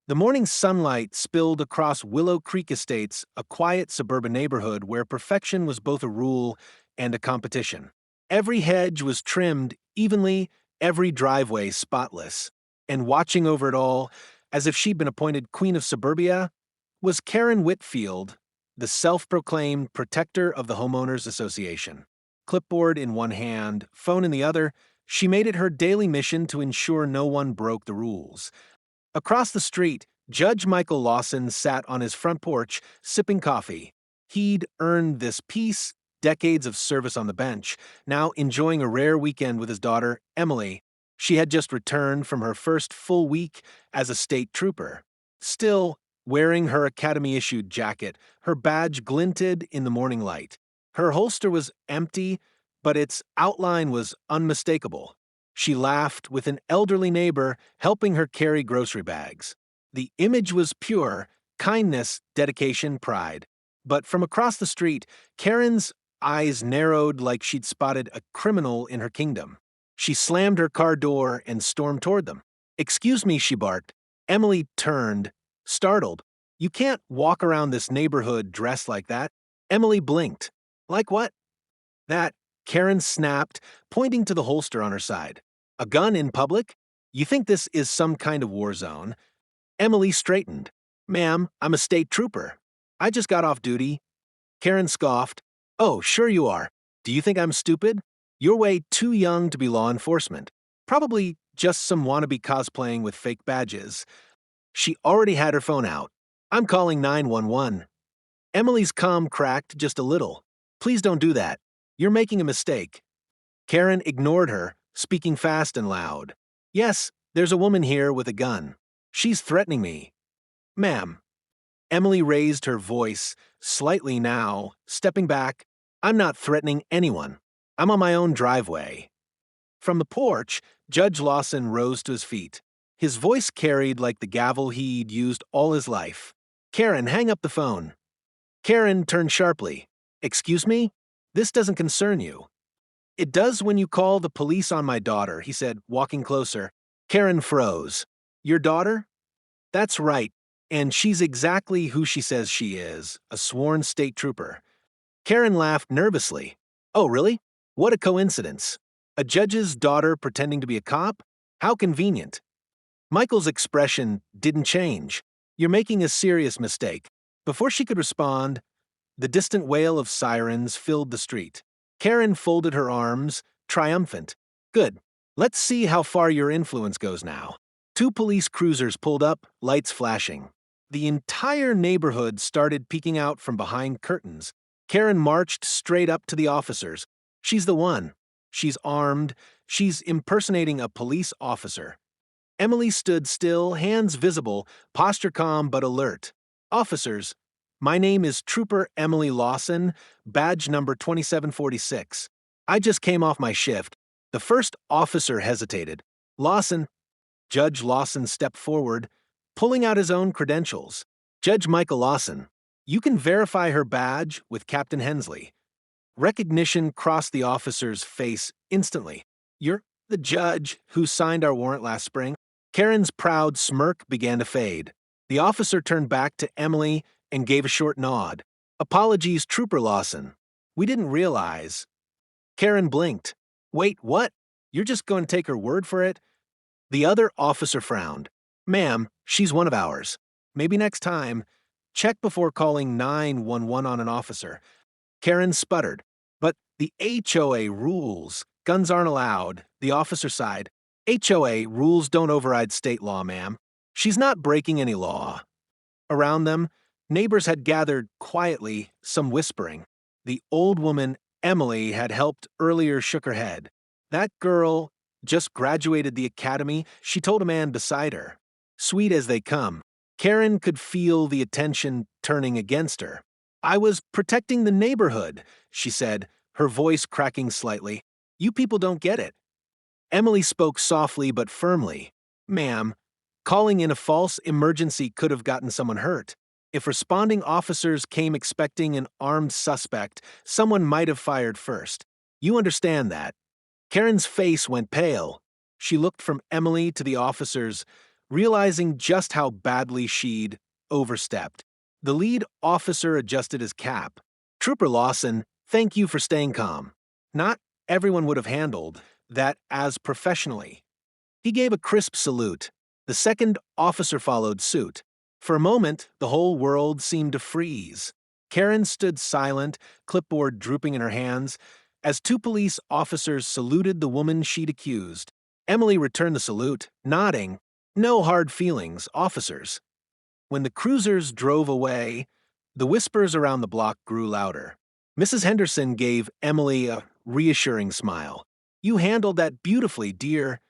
The morning sunlight spilled across Willow Creek Estates, a quiet suburban neighborhood where perfection was both a rule and a competition. Every hedge was trimmed evenly, every driveway spotless. And watching over it all, as if she'd been appointed Queen of Suburbia, was Karen Whitfield, the self-proclaimed protector of the Homeowners Association. Clipboard in one hand, phone in the other, she made it her daily mission to ensure no one broke the rules. Across the street, Judge Michael Lawson sat on his front porch, sipping coffee. He'd earned this peace, decades of service on the bench, now enjoying a rare weekend with his daughter, Emily. She had just returned from her first full week as a state trooper. Still, wearing her Academy-issued jacket, her badge glinted in the morning light. Her holster was empty, but its outline was unmistakable. She laughed with an elderly neighbor helping her carry grocery bags. The image was pure, kindness, dedication, pride. But from across the street, Karen's eyes narrowed like she'd spotted a criminal in her kingdom. She slammed her car door and stormed toward them. "Excuse me," she barked. Emily turned, startled. "You can't walk around this neighborhood dressed like that." Emily blinked. "Like what?" "That," Karen snapped, pointing to the holster on her side. "A gun in public? You think this is some kind of war zone?" Emily straightened. "Ma'am, I'm a state trooper. I just got off duty." Karen scoffed. "Oh, sure you are. Do you think I'm stupid? You're way too young to be law enforcement. Probably just some wannabe cosplaying with fake badges." She already had her phone out. "I'm calling 911. Emily's comm cracked just a little. "Please don't do that. You're making a mistake." Karen ignored her, speaking fast and loud. "Yes, there's a woman here with a gun. She's threatening me." "Ma'am." Emily raised her voice, slightly now, stepping back. "I'm not threatening anyone. I'm on my own driveway." From the porch, Judge Lawson rose to his feet. His voice carried like the gavel he'd used all his life. "Karen, hang up the phone." Karen turned sharply. "Excuse me? This doesn't concern you." "It does when you call the police on my daughter," he said, walking closer. Karen froze. "Your daughter?" "That's right, and she's exactly who she says she is, a sworn state trooper." Karen laughed nervously. "Oh, really? What a coincidence. A judge's daughter pretending to be a cop? How convenient." Michael's expression didn't change. "You're making a serious mistake." Before she could respond, the distant wail of sirens filled the street. Karen folded her arms, triumphant. "Good. Let's see how far your influence goes now." Two police cruisers pulled up, lights flashing. The entire neighborhood started peeking out from behind curtains. Karen marched straight up to the officers. "She's the one. She's armed. She's impersonating a police officer." Emily stood still, hands visible, posture calm but alert. "Officers, my name is Trooper Emily Lawson, badge number 2746. I just came off my shift." The first officer hesitated. "Lawson." Judge Lawson stepped forward, pulling out his own credentials. "Judge Michael Lawson. You can verify her badge with Captain Hensley." Recognition crossed the officer's face instantly. "You're the judge who signed our warrant last spring?" Karen's proud smirk began to fade. The officer turned back to Emily and gave a short nod. "Apologies, Trooper Lawson. We didn't realize." Karen blinked. "Wait, what? You're just going to take her word for it?" The other officer frowned. "Ma'am, she's one of ours. Maybe next time, check before calling 911 on an officer." Karen sputtered. "But the HOA rules. Guns aren't allowed." The officer sighed. "HOA rules don't override state law, ma'am. She's not breaking any law." Around them, neighbors had gathered quietly, some whispering. The old woman, Emily, had helped earlier shook her head. "That girl just graduated the academy," she told a man beside her. "Sweet as they come." Karen could feel the attention turning against her. "I was protecting the neighborhood," she said, her voice cracking slightly. "You people don't get it." Emily spoke softly but firmly. "Ma'am, calling in a false emergency could have gotten someone hurt. If responding officers came expecting an armed suspect, someone might have fired first. You understand that." Karen's face went pale. She looked from Emily to the officers, realizing just how badly she'd overstepped. The lead officer adjusted his cap. "Trooper Lawson, thank you for staying calm." Not everyone would have handled that as professionally. He gave a crisp salute. The second officer followed suit. For a moment, the whole world seemed to freeze. Karen stood silent, clipboard drooping in her hands, as two police officers saluted the woman she'd accused. Emily returned the salute, nodding. "No hard feelings, officers." When the cruisers drove away, the whispers around the block grew louder. Mrs. Henderson gave Emily a reassuring smile. "You handled that beautifully, dear."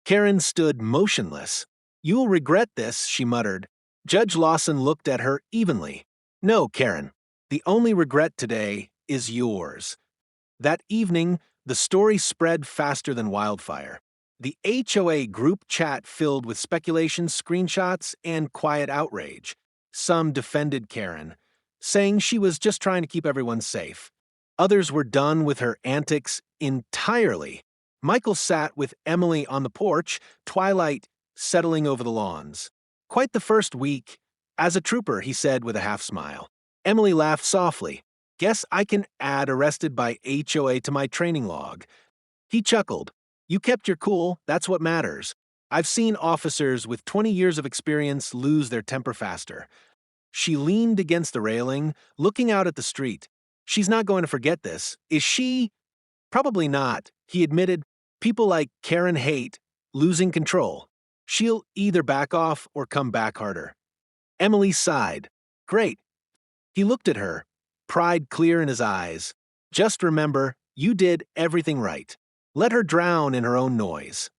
Karen stood motionless. "You'll regret this," she muttered. Judge Lawson looked at her evenly. "No, Karen. The only regret today is yours." That evening, the story spread faster than wildfire. The HOA group chat filled with speculation, screenshots, and quiet outrage. Some defended Karen, saying she was just trying to keep everyone safe. Others were done with her antics entirely. Michael sat with Emily on the porch, twilight settling over the lawns. "Quite the first week. As a trooper," he said with a half-smile. Emily laughed softly. "Guess I can add arrested by HOA to my training log." He chuckled. "You kept your cool, that's what matters. I've seen officers with 20 years of experience lose their temper faster." She leaned against the railing, looking out at the street. "She's not going to forget this, is she?" "Probably not," he admitted. "People like Karen hate losing control. She'll either back off or come back harder." Emily sighed. "Great." He looked at her, pride clear in his eyes. "Just remember, you did everything right. Let her drown in her own noise."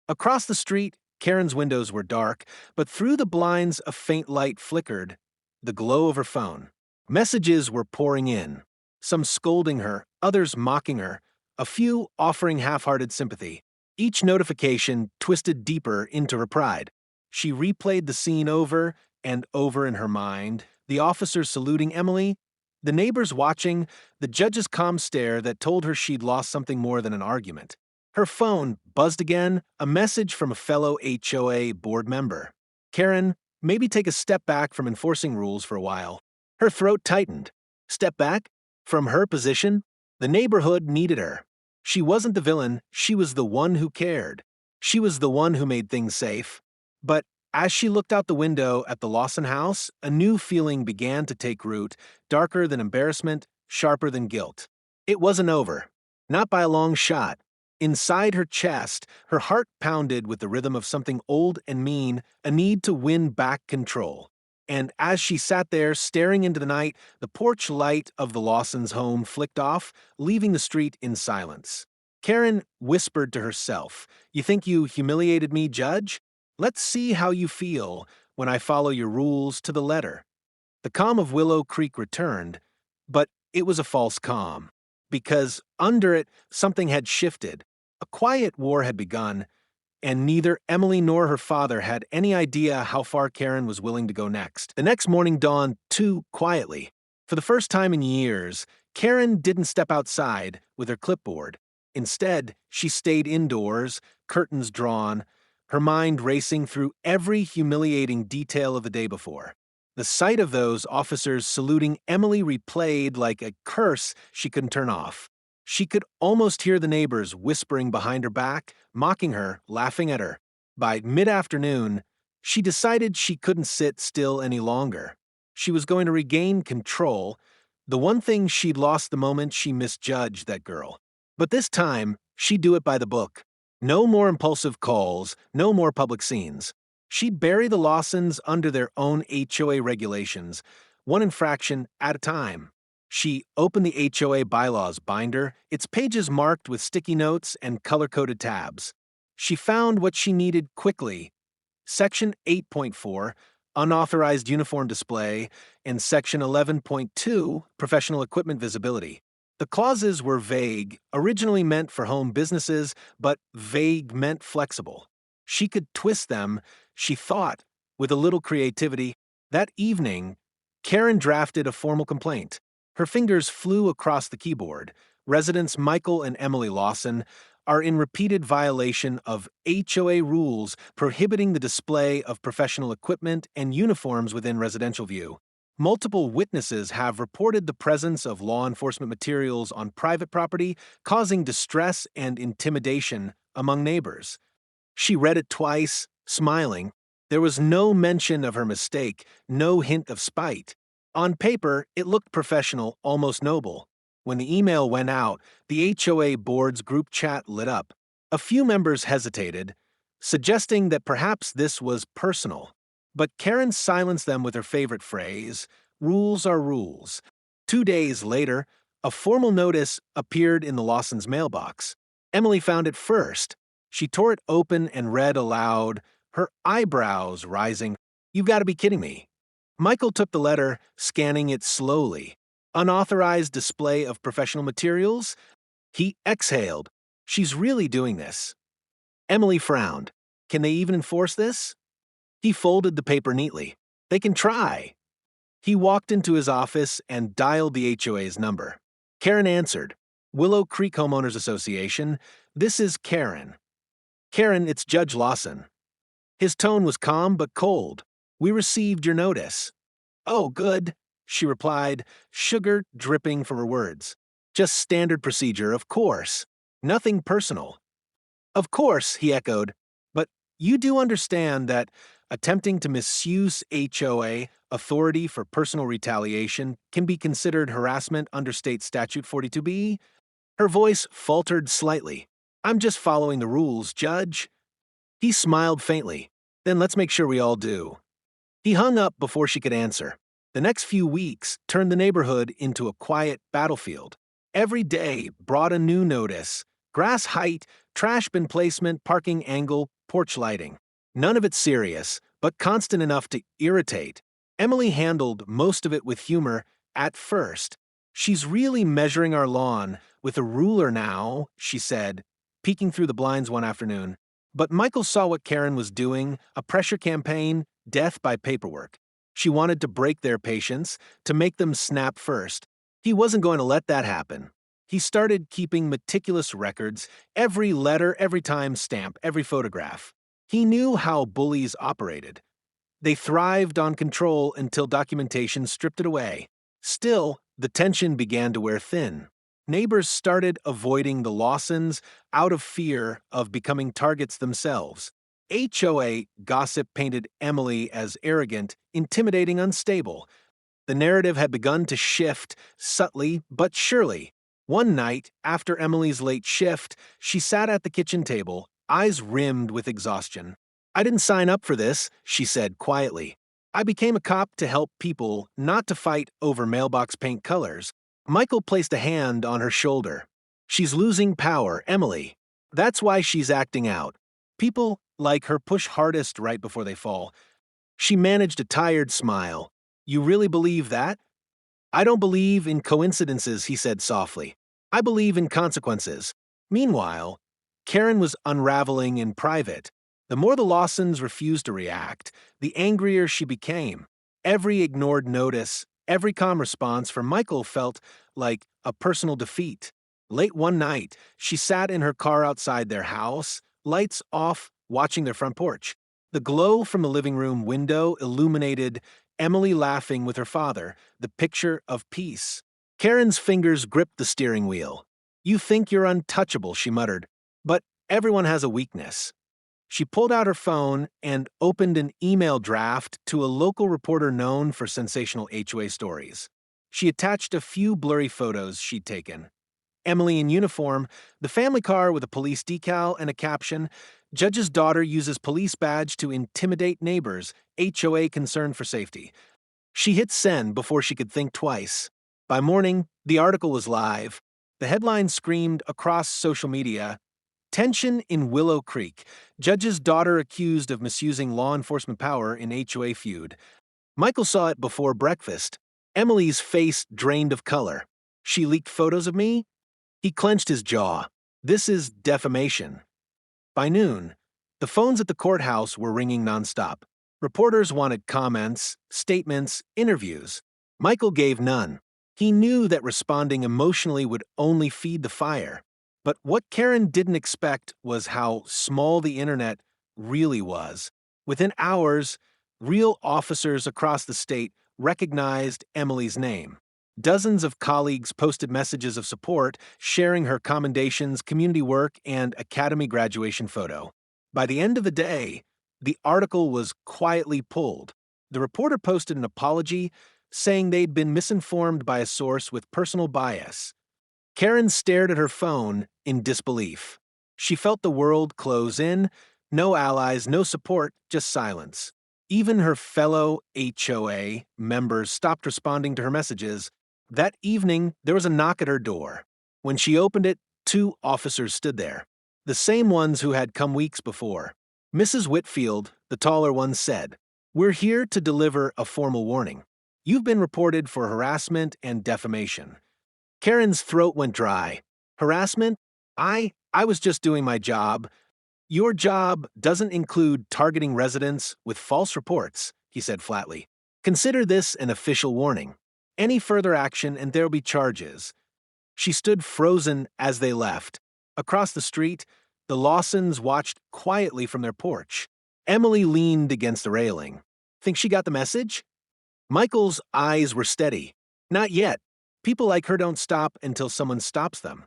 Across the street, Karen's windows were dark, but through the blinds a faint light flickered, the glow of her phone. Messages were pouring in, some scolding her, others mocking her, a few offering half-hearted sympathy. Each notification twisted deeper into her pride. She replayed the scene over and over in her mind, the officers saluting Emily, the neighbors watching, the judge's calm stare that told her she'd lost something more than an argument. Her phone buzzed again, a message from a fellow HOA board member. "Karen, maybe take a step back from enforcing rules for a while." Her throat tightened. Step back? From her position? The neighborhood needed her. She wasn't the villain, she was the one who cared. She was the one who made things safe. But as she looked out the window at the Lawson house, a new feeling began to take root, darker than embarrassment, sharper than guilt. It wasn't over. Not by a long shot. Inside her chest, her heart pounded with the rhythm of something old and mean, a need to win back control. And as she sat there, staring into the night, the porch light of the Lawsons' home flicked off, leaving the street in silence. Karen whispered to herself, "You think you humiliated me, Judge? Let's see how you feel when I follow your rules to the letter." The calm of Willow Creek returned, but it was a false calm, because under it something had shifted. A quiet war had begun, and neither Emily nor her father had any idea how far Karen was willing to go next. The next morning dawned too quietly. For the first time in years, Karen didn't step outside with her clipboard. Instead, she stayed indoors, curtains drawn, her mind racing through every humiliating detail of the day before. The sight of those officers saluting Emily replayed like a curse she couldn't turn off. She could almost hear the neighbors whispering behind her back, mocking her, laughing at her. By mid-afternoon, she decided she couldn't sit still any longer. She was going to regain control, the one thing she'd lost the moment she misjudged that girl. But this time, she'd do it by the book. No more impulsive calls, no more public scenes. She'd bury the Lawsons under their own HOA regulations, one infraction at a time. She opened the HOA bylaws binder, its pages marked with sticky notes and color-coded tabs. She found what she needed quickly. Section 8.4, Unauthorized Uniform Display, and Section 11.2, Professional Equipment Visibility. The clauses were vague, originally meant for home businesses, but vague meant flexible. She could twist them, she thought, with a little creativity. That evening, Karen drafted a formal complaint. Her fingers flew across the keyboard. Residents Michael and Emily Lawson, are in repeated violation of HOA rules prohibiting the display of professional equipment and uniforms within residential view. Multiple witnesses have reported the presence of law enforcement materials on private property, causing distress and intimidation among neighbors. She read it twice, smiling. There was no mention of her mistake, no hint of spite. On paper, it looked professional, almost noble. When the email went out, the HOA board's group chat lit up. A few members hesitated, suggesting that perhaps this was personal. But Karen silenced them with her favorite phrase, "Rules are rules." 2 days later, a formal notice appeared in the Lawsons' mailbox. Emily found it first. She tore it open and read aloud, her eyebrows rising. "You've got to be kidding me." Michael took the letter, scanning it slowly. Unauthorized display of professional materials? He exhaled. She's really doing this. Emily frowned. Can they even enforce this? He folded the paper neatly. They can try. He walked into his office and dialed the HOA's number. Karen answered. Willow Creek Homeowners Association. This is Karen. Karen, it's Judge Lawson. His tone was calm but cold. We received your notice. Oh, good, she replied, sugar dripping from her words. Just standard procedure, of course. Nothing personal. Of course, he echoed. But you do understand that attempting to misuse HOA authority for personal retaliation can be considered harassment under State Statute 42B? Her voice faltered slightly. I'm just following the rules, Judge. He smiled faintly. Then let's make sure we all do. He hung up before she could answer. The next few weeks turned the neighborhood into a quiet battlefield. Every day brought a new notice. Grass height, trash bin placement, parking angle, porch lighting. None of it serious, but constant enough to irritate. Emily handled most of it with humor at first. She's really measuring our lawn with a ruler now, she said, peeking through the blinds one afternoon. But Michael saw what Karen was doing, a pressure campaign, death by paperwork. She wanted to break their patience, to make them snap first. He wasn't going to let that happen. He started keeping meticulous records, every letter, every time stamp, every photograph. He knew how bullies operated. They thrived on control until documentation stripped it away. Still, the tension began to wear thin. Neighbors started avoiding the Lawsons out of fear of becoming targets themselves. HOA gossip painted Emily as arrogant, intimidating, unstable. The narrative had begun to shift, subtly but surely. One night, after Emily's late shift, she sat at the kitchen table, eyes rimmed with exhaustion. I didn't sign up for this, she said quietly. I became a cop to help people, not to fight over mailbox paint colors. Michael placed a hand on her shoulder. She's losing power, Emily. That's why she's acting out. People like her push hardest right before they fall. She managed a tired smile. You really believe that? I don't believe in coincidences, he said softly. I believe in consequences. Meanwhile, Karen was unraveling in private. The more the Lawsons refused to react, the angrier she became. Every ignored notice, every calm response from Michael felt like a personal defeat. Late one night, she sat in her car outside their house, lights off, watching their front porch. The glow from the living room window illuminated Emily laughing with her father, the picture of peace. Karen's fingers gripped the steering wheel. You think you're untouchable, she muttered. But everyone has a weakness. She pulled out her phone and opened an email draft to a local reporter known for sensational HOA stories. She attached a few blurry photos she'd taken. Emily in uniform, the family car with a police decal and a caption, Judge's daughter uses police badge to intimidate neighbors, HOA concerned for safety. She hit send before she could think twice. By morning, the article was live. The headline screamed across social media, Tension in Willow Creek. Judge's daughter accused of misusing law enforcement power in HOA feud. Michael saw it before breakfast. Emily's face drained of color. She leaked photos of me? He clenched his jaw. This is defamation. By noon, the phones at the courthouse were ringing nonstop. Reporters wanted comments, statements, interviews. Michael gave none. He knew that responding emotionally would only feed the fire. But what Karen didn't expect was how small the internet really was. Within hours, real officers across the state recognized Emily's name. Dozens of colleagues posted messages of support, sharing her commendations, community work, and academy graduation photo. By the end of the day, the article was quietly pulled. The reporter posted an apology, saying they'd been misinformed by a source with personal bias. Karen stared at her phone in disbelief. She felt the world close in, no allies, no support, just silence. Even her fellow HOA members stopped responding to her messages. That evening, there was a knock at her door. When she opened it, two officers stood there, the same ones who had come weeks before. Mrs. Whitfield, the taller one, said, "We're here to deliver a formal warning. You've been reported for harassment and defamation." Karen's throat went dry. Harassment? I was just doing my job. Your job doesn't include targeting residents with false reports, he said flatly. Consider this an official warning. Any further action and there'll be charges. She stood frozen as they left. Across the street, the Lawsons watched quietly from their porch. Emily leaned against the railing. Think she got the message? Michael's eyes were steady. Not yet. People like her don't stop until someone stops them.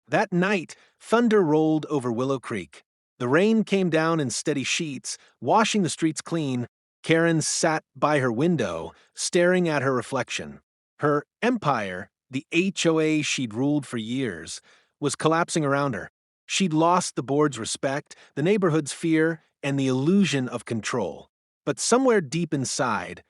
That night, thunder rolled over Willow Creek. The rain came down in steady sheets, washing the streets clean. Karen sat by her window, staring at her reflection. Her empire, the HOA she'd ruled for years, was collapsing around her. She'd lost the board's respect, the neighborhood's fear, and the illusion of control. But somewhere deep inside,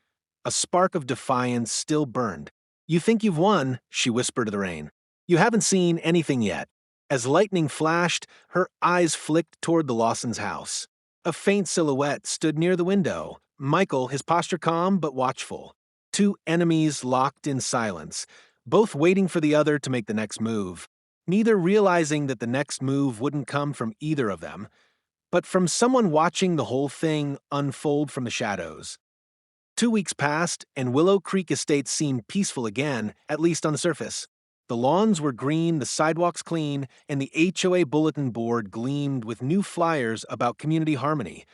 a spark of defiance still burned. "You think you've won," she whispered to the rain. "You haven't seen anything yet." As lightning flashed, her eyes flicked toward the Lawsons' house. A faint silhouette stood near the window, Michael, his posture calm but watchful. Two enemies locked in silence, both waiting for the other to make the next move, neither realizing that the next move wouldn't come from either of them, but from someone watching the whole thing unfold from the shadows. 2 weeks passed, and Willow Creek Estate seemed peaceful again, at least on the surface. The lawns were green, the sidewalks clean, and the HOA bulletin board gleamed with new flyers about community harmony.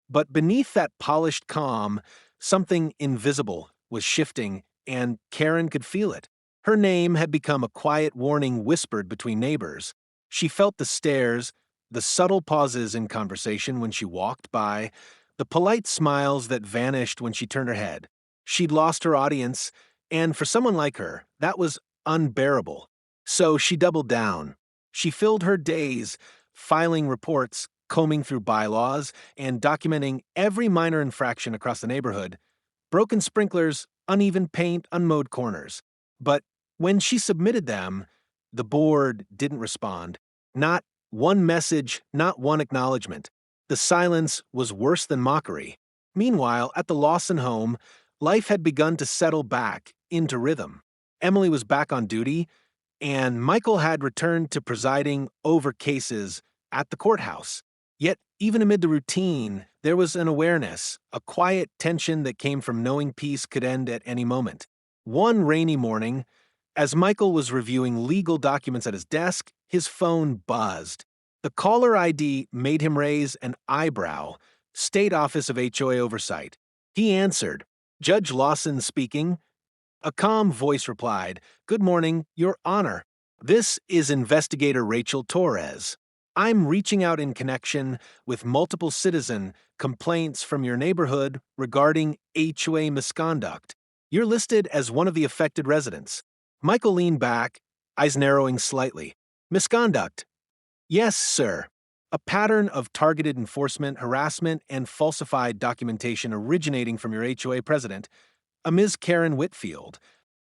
But beneath that polished calm, something invisible was shifting, and Karen could feel it. Her name had become a quiet warning whispered between neighbors. She felt the stares, the subtle pauses in conversation when she walked by, the polite smiles that vanished when she turned her head. She'd lost her audience, and for someone like her, that was unbearable. So she doubled down. She filled her days filing reports, combing through bylaws, and documenting every minor infraction across the neighborhood. Broken sprinklers, uneven paint, unmowed corners. But when she submitted them, the board didn't respond. Not one message, not one acknowledgement. The silence was worse than mockery. Meanwhile, at the Lawson home, life had begun to settle back into rhythm. Emily was back on duty, and Michael had returned to presiding over cases at the courthouse. Yet, even amid the routine, there was an awareness, a quiet tension that came from knowing peace could end at any moment. One rainy morning, as Michael was reviewing legal documents at his desk, his phone buzzed. The caller ID made him raise an eyebrow. State Office of HOA Oversight. He answered. "Judge Lawson speaking." A calm voice replied, "Good morning, Your Honor. This is Investigator Rachel Torres. I'm reaching out in connection with multiple citizen complaints from your neighborhood regarding HOA misconduct. You're listed as one of the affected residents." Michael leaned back, eyes narrowing slightly. "Misconduct?" "Yes, sir. A pattern of targeted enforcement, harassment, and falsified documentation originating from your HOA president, a Ms. Karen Whitfield."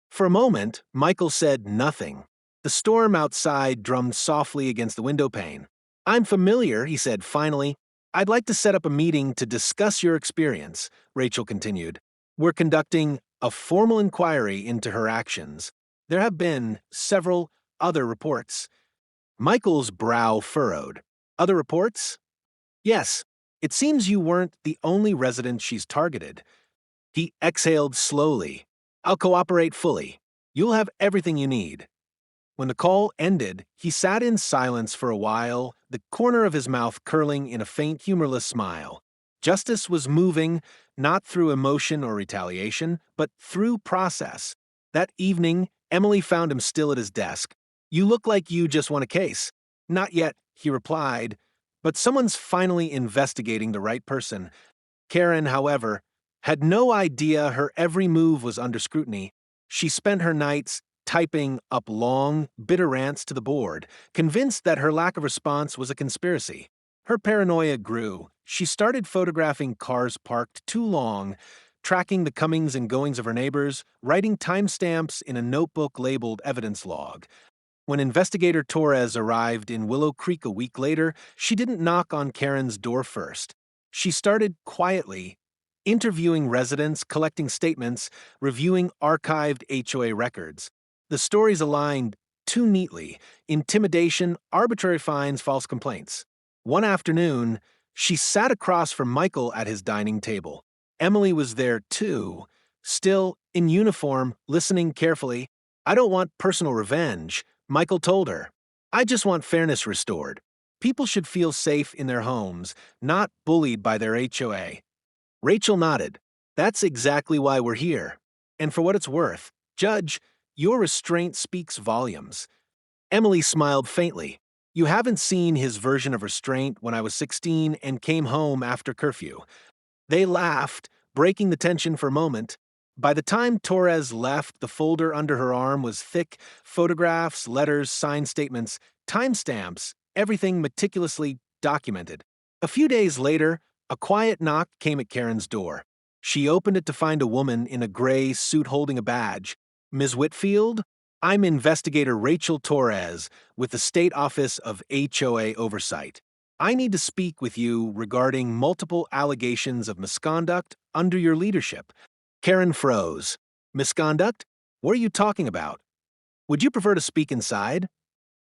For a moment, Michael said nothing. The storm outside drummed softly against the window pane. "I'm familiar," he said finally. "I'd like to set up a meeting to discuss your experience," Rachel continued. "We're conducting a formal inquiry into her actions. There have been several other reports." Michael's brow furrowed. "Other reports?" "Yes. It seems you weren't the only resident she's targeted." He exhaled slowly. "I'll cooperate fully. You'll have everything you need." When the call ended, he sat in silence for a while, the corner of his mouth curling in a faint, humorless smile. Justice was moving, not through emotion or retaliation, but through process. That evening, Emily found him still at his desk. "You look like you just won a case." "Not yet," he replied, "but someone's finally investigating the right person." Karen, however, had no idea her every move was under scrutiny. She spent her nights typing up long, bitter rants to the board, convinced that her lack of response was a conspiracy. Her paranoia grew. She started photographing cars parked too long, tracking the comings and goings of her neighbors, writing timestamps in a notebook labeled evidence log. When investigator Torres arrived in Willow Creek a week later, she didn't knock on Karen's door first. She started quietly, interviewing residents, collecting statements, reviewing archived HOA records. The stories aligned too neatly: intimidation, arbitrary fines, false complaints. One afternoon, she sat across from Michael at his dining table. Emily was there too, still in uniform, listening carefully. "I don't want personal revenge," Michael told her. "I just want fairness restored. People should feel safe in their homes, not bullied by their HOA." Rachel nodded. "That's exactly why we're here. And for what it's worth, Judge, your restraint speaks volumes." Emily smiled faintly. "You haven't seen his version of restraint when I was 16 and came home after curfew." They laughed, breaking the tension for a moment. By the time Torres left, the folder under her arm was thick: photographs, letters, signed statements, timestamps, everything meticulously documented. A few days later, a quiet knock came at Karen's door. She opened it to find a woman in a gray suit holding a badge. "Ms. Whitfield? I'm investigator Rachel Torres with the State Office of HOA Oversight. I need to speak with you regarding multiple allegations of misconduct under your leadership." Karen froze. "Misconduct? What are you talking about? Would you prefer to speak inside?"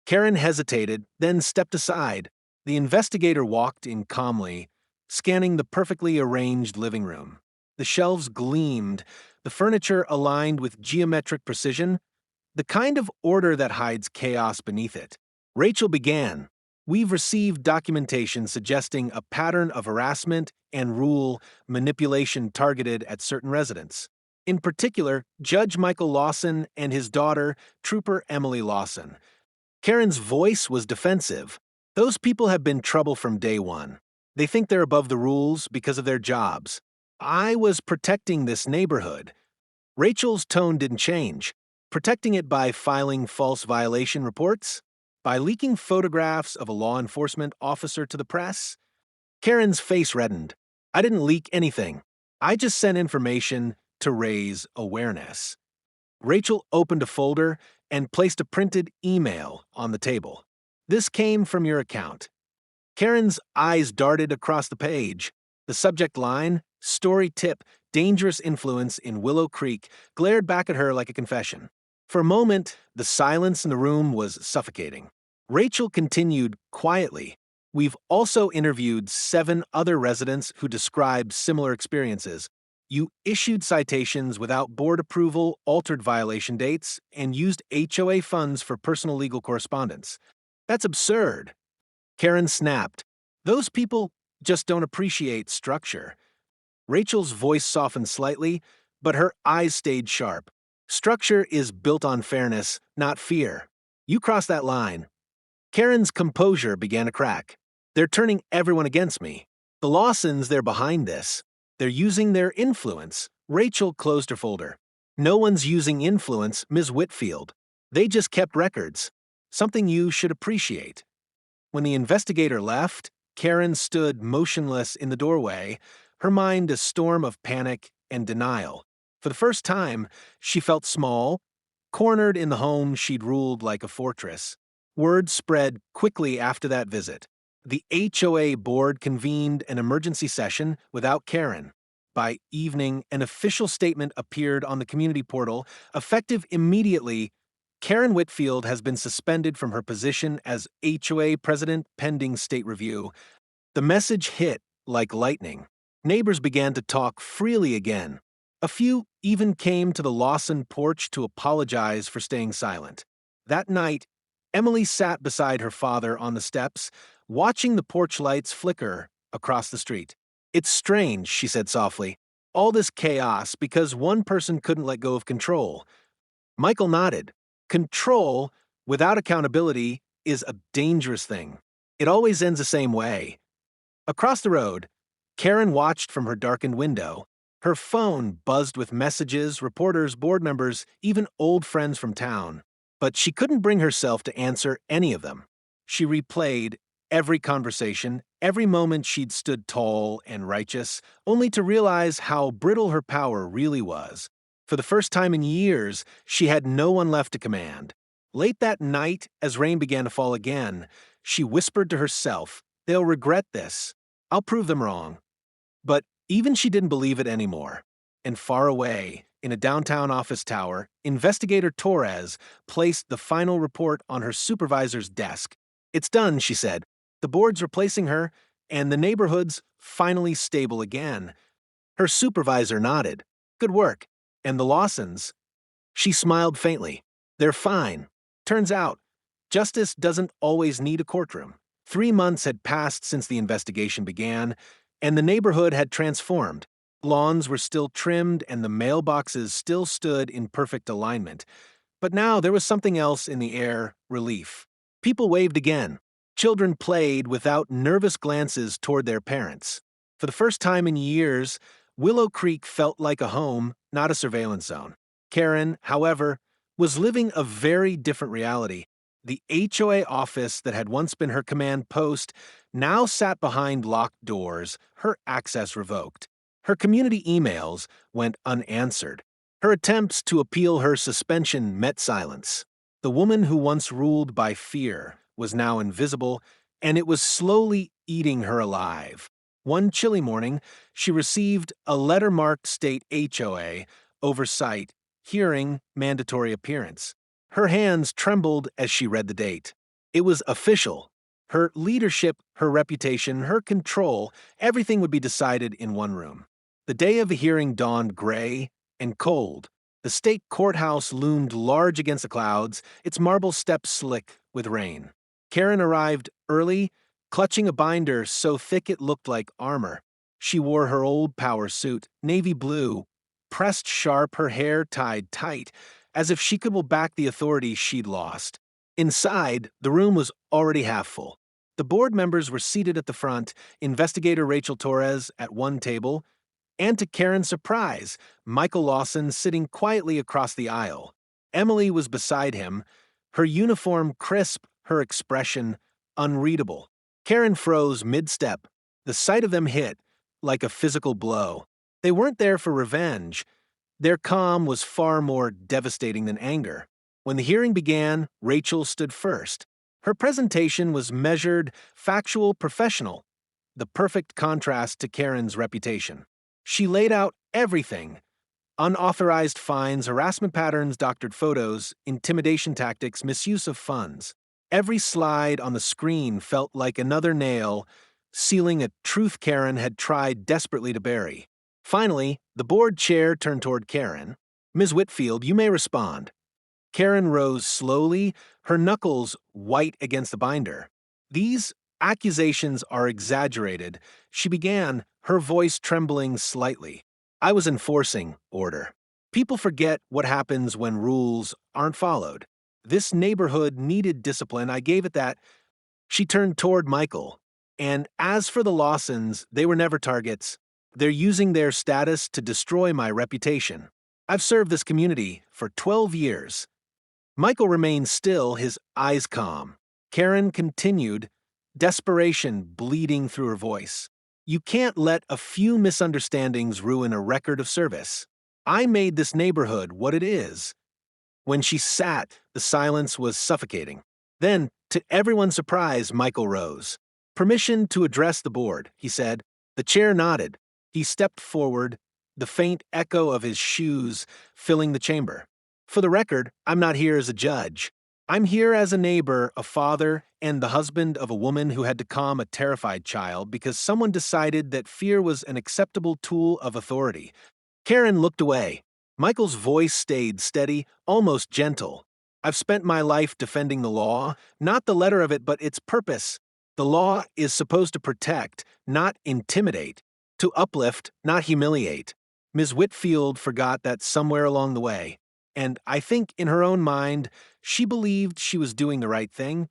Karen hesitated, then stepped aside. The investigator walked in calmly, scanning the perfectly arranged living room. The shelves gleamed, the furniture aligned with geometric precision, the kind of order that hides chaos beneath it. Rachel began. "We've received documentation suggesting a pattern of harassment and rule manipulation targeted at certain residents. In particular, Judge Michael Lawson and his daughter, Trooper Emily Lawson." Karen's voice was defensive. "Those people have been trouble from day one. They think they're above the rules because of their jobs. I was protecting this neighborhood." Rachel's tone didn't change. "Protecting it by filing false violation reports? By leaking photographs of a law enforcement officer to the press?" Karen's face reddened. "I didn't leak anything. I just sent information to raise awareness." Rachel opened a folder and placed a printed email on the table. "This came from your account." Karen's eyes darted across the page. The subject line, "Story Tip, Dangerous Influence in Willow Creek," glared back at her like a confession. For a moment, the silence in the room was suffocating. Rachel continued quietly. "We've also interviewed 7 other residents who described similar experiences. You issued citations without board approval, altered violation dates, and used HOA funds for personal legal correspondence. That's absurd." Karen snapped. "Those people just don't appreciate structure." Rachel's voice softened slightly, but her eyes stayed sharp. "Structure is built on fairness, not fear. You cross that line." Karen's composure began to crack. "They're turning everyone against me. The Lawsons, they're behind this. They're using their influence." Rachel closed her folder. "No one's using influence, Ms. Whitfield. They just kept records. Something you should appreciate." When the investigator left, Karen stood motionless in the doorway, her mind a storm of panic and denial. For the first time, she felt small, cornered in the home she'd ruled like a fortress. Word spread quickly after that visit. The HOA board convened an emergency session without Karen. By evening, an official statement appeared on the community portal. Effective immediately, Karen Whitfield has been suspended from her position as HOA president pending state review. The message hit like lightning. Neighbors began to talk freely again. A few even came to the Lawson porch to apologize for staying silent. That night, Emily sat beside her father on the steps, watching the porch lights flicker across the street. "It's strange," she said softly. "All this chaos because one person couldn't let go of control." Michael nodded. Control, without accountability, is a dangerous thing. It always ends the same way. Across the road, Karen watched from her darkened window. Her phone buzzed with messages, reporters, board members, even old friends from town. But she couldn't bring herself to answer any of them. She replayed every conversation, every moment she'd stood tall and righteous, only to realize how brittle her power really was. For the first time in years, she had no one left to command. Late that night, as rain began to fall again, she whispered to herself, "They'll regret this. I'll prove them wrong." But even she didn't believe it anymore. And far away, in a downtown office tower, Investigator Torres placed the final report on her supervisor's desk. "It's done," she said. "The board's replacing her, and the neighborhood's finally stable again." Her supervisor nodded. "Good work." "And the Lawsons?" She smiled faintly. "They're fine. Turns out, justice doesn't always need a courtroom." 3 months had passed since the investigation began, and the neighborhood had transformed. Lawns were still trimmed and the mailboxes still stood in perfect alignment. But now there was something else in the air: relief. People waved again. Children played without nervous glances toward their parents. For the first time in years, Willow Creek felt like a home, not a surveillance zone. Karen, however, was living a very different reality. The HOA office that had once been her command post now sat behind locked doors, her access revoked. Her community emails went unanswered. Her attempts to appeal her suspension met silence. The woman who once ruled by fear was now invisible, and it was slowly eating her alive. One chilly morning, she received a letter marked State HOA, oversight, hearing, mandatory appearance. Her hands trembled as she read the date. It was official. Her leadership, her reputation, her control, everything would be decided in one room. The day of the hearing dawned gray and cold. The state courthouse loomed large against the clouds, its marble steps slick with rain. Karen arrived early, clutching a binder so thick it looked like armor. She wore her old power suit, navy blue, pressed sharp, her hair tied tight, as if she could will back the authority she'd lost. Inside, the room was already half full. The board members were seated at the front, Investigator Rachel Torres at one table, and to Karen's surprise, Michael Lawson sitting quietly across the aisle. Emily was beside him, her uniform crisp, her expression unreadable. Karen froze mid-step. The sight of them hit like a physical blow. They weren't there for revenge. Their calm was far more devastating than anger. When the hearing began, Rachel stood first. Her presentation was measured, factual, professional, the perfect contrast to Karen's reputation. She laid out everything: unauthorized fines, harassment patterns, doctored photos, intimidation tactics, misuse of funds. Every slide on the screen felt like another nail, sealing a truth Karen had tried desperately to bury. Finally, the board chair turned toward Karen. "Ms. Whitfield, you may respond." Karen rose slowly, her knuckles white against the binder. "These accusations are exaggerated," she began, her voice trembling slightly. "I was enforcing order. People forget what happens when rules aren't followed. This neighborhood needed discipline. I gave it that." She turned toward Michael. "And as for the Lawsons, they were never targets. They're using their status to destroy my reputation. I've served this community for 12 years. Michael remained still, his eyes calm. Karen continued, desperation bleeding through her voice. "You can't let a few misunderstandings ruin a record of service. I made this neighborhood what it is." When she sat, the silence was suffocating. Then, to everyone's surprise, Michael rose. "Permission to address the board," he said. The chair nodded. He stepped forward, the faint echo of his shoes filling the chamber. "For the record, I'm not here as a judge. I'm here as a neighbor, a father, and the husband of a woman who had to calm a terrified child because someone decided that fear was an acceptable tool of authority." Karen looked away. Michael's voice stayed steady, almost gentle. I've spent my life defending the law, not the letter of it, but its purpose. The law is supposed to protect, not intimidate, to uplift, not humiliate. Ms. Whitfield forgot that somewhere along the way, and I think in her own mind, she believed she was doing the right thing.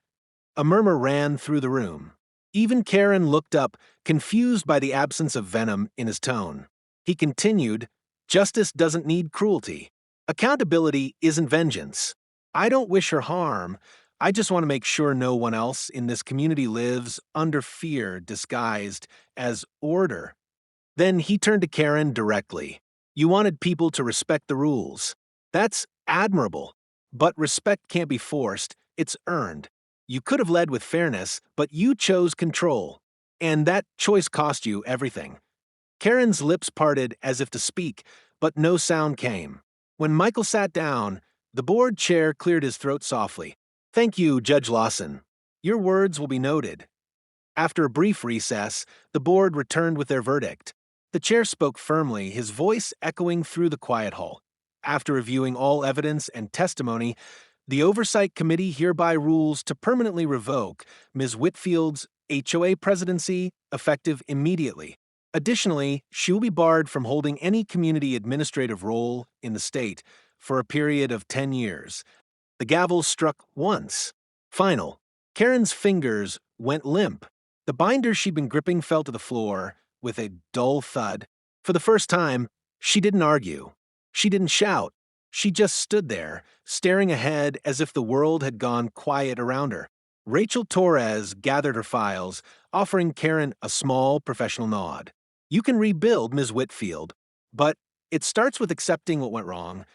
A murmur ran through the room. Even Karen looked up, confused by the absence of venom in his tone. He continued, "Justice doesn't need cruelty. Accountability isn't vengeance. I don't wish her harm. I just want to make sure no one else in this community lives under fear disguised as order." Then he turned to Karen directly. "You wanted people to respect the rules. That's admirable. But respect can't be forced, it's earned. You could have led with fairness, but you chose control. And that choice cost you everything." Karen's lips parted as if to speak, but no sound came. When Michael sat down, the board chair cleared his throat softly. "Thank you, Judge Lawson. Your words will be noted." After a brief recess, the board returned with their verdict. The chair spoke firmly, his voice echoing through the quiet hall. "After reviewing all evidence and testimony, the Oversight Committee hereby rules to permanently revoke Ms. Whitfield's HOA presidency effective immediately. Additionally, she will be barred from holding any community administrative role in the state for a period of 10 years. The gavel struck once. Final. Karen's fingers went limp. The binder she'd been gripping fell to the floor with a dull thud. For the first time, she didn't argue. She didn't shout. She just stood there, staring ahead as if the world had gone quiet around her. Rachel Torres gathered her files, offering Karen a small professional nod. "You can rebuild, Ms. Whitfield, but it starts with accepting what went wrong."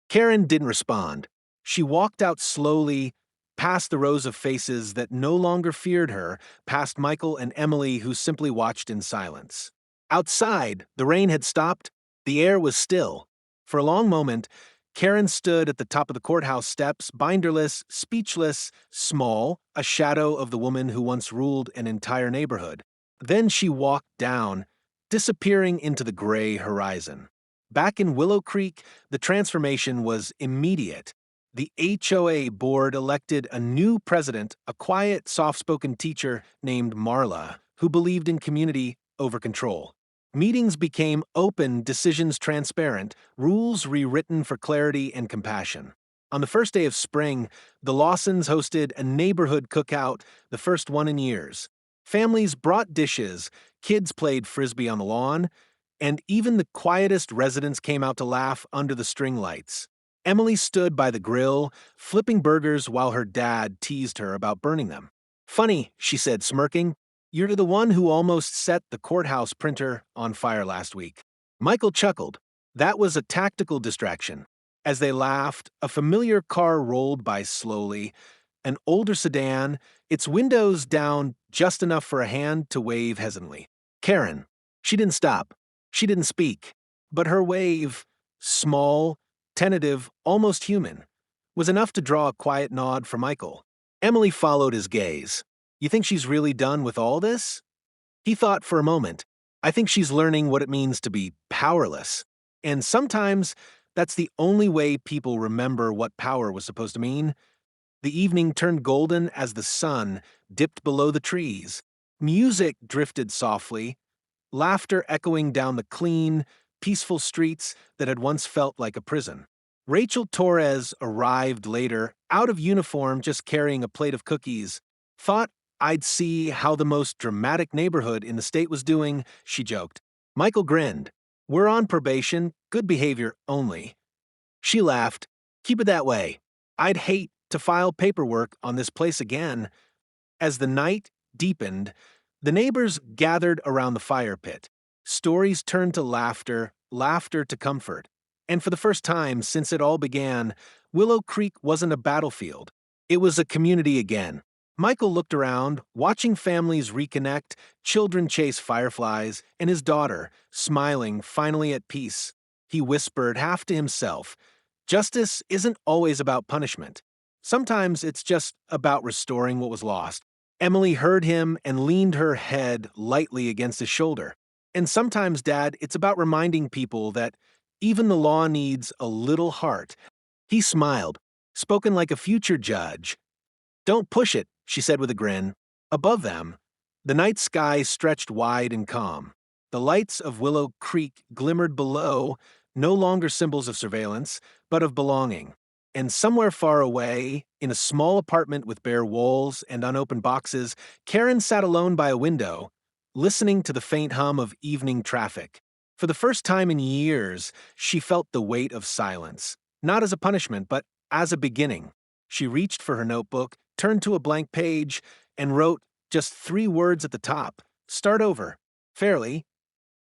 Karen didn't respond. She walked out slowly, past the rows of faces that no longer feared her, past Michael and Emily, who simply watched in silence. Outside, the rain had stopped. The air was still. For a long moment, Karen stood at the top of the courthouse steps, binderless, speechless, small, a shadow of the woman who once ruled an entire neighborhood. Then she walked down, disappearing into the gray horizon. Back in Willow Creek, the transformation was immediate. The HOA board elected a new president, a quiet, soft-spoken teacher named Marla, who believed in community over control. Meetings became open, decisions transparent, rules rewritten for clarity and compassion. On the first day of spring, the Lawsons hosted a neighborhood cookout, the first one in years. Families brought dishes, kids played frisbee on the lawn, and even the quietest residents came out to laugh under the string lights. Emily stood by the grill, flipping burgers while her dad teased her about burning them. "Funny," she said, smirking. "You're the one who almost set the courthouse printer on fire last week." Michael chuckled. That was a tactical distraction. As they laughed, a familiar car rolled by slowly, an older sedan, its windows down just enough for a hand to wave hesitantly. Karen. She didn't stop. She didn't speak. But her wave, small, tentative, almost human, was enough to draw a quiet nod from Michael. Emily followed his gaze. "You think she's really done with all this?" He thought for a moment. "I think she's learning what it means to be powerless. And sometimes that's the only way people remember what power was supposed to mean." The evening turned golden as the sun dipped below the trees. Music drifted softly, laughter echoing down the clean, peaceful streets that had once felt like a prison. Rachel Torres arrived later, out of uniform, just carrying a plate of cookies. "Thought I'd see how the most dramatic neighborhood in the state was doing," she joked. Michael grinned. "We're on probation, good behavior only." She laughed. "Keep it that way. I'd hate to file paperwork on this place again." As the night deepened, the neighbors gathered around the fire pit. Stories turned to laughter, laughter to comfort. And for the first time since it all began, Willow Creek wasn't a battlefield. It was a community again. Michael looked around, watching families reconnect, children chase fireflies, and his daughter, smiling, finally at peace. He whispered, half to himself, "Justice isn't always about punishment. Sometimes it's just about restoring what was lost." Emily heard him and leaned her head lightly against his shoulder. "And sometimes, Dad, it's about reminding people that even the law needs a little heart." He smiled. spoken like a future judge. "Don't push it," she said with a grin. Above them, the night sky stretched wide and calm. The lights of Willow Creek glimmered below, no longer symbols of surveillance, but of belonging. And somewhere far away, in a small apartment with bare walls and unopened boxes, Karen sat alone by a window, listening to the faint hum of evening traffic. For the first time in years, she felt the weight of silence, not as a punishment, but as a beginning. She reached for her notebook, turned to a blank page, and wrote just 3 words at the top. Start over. Fairly,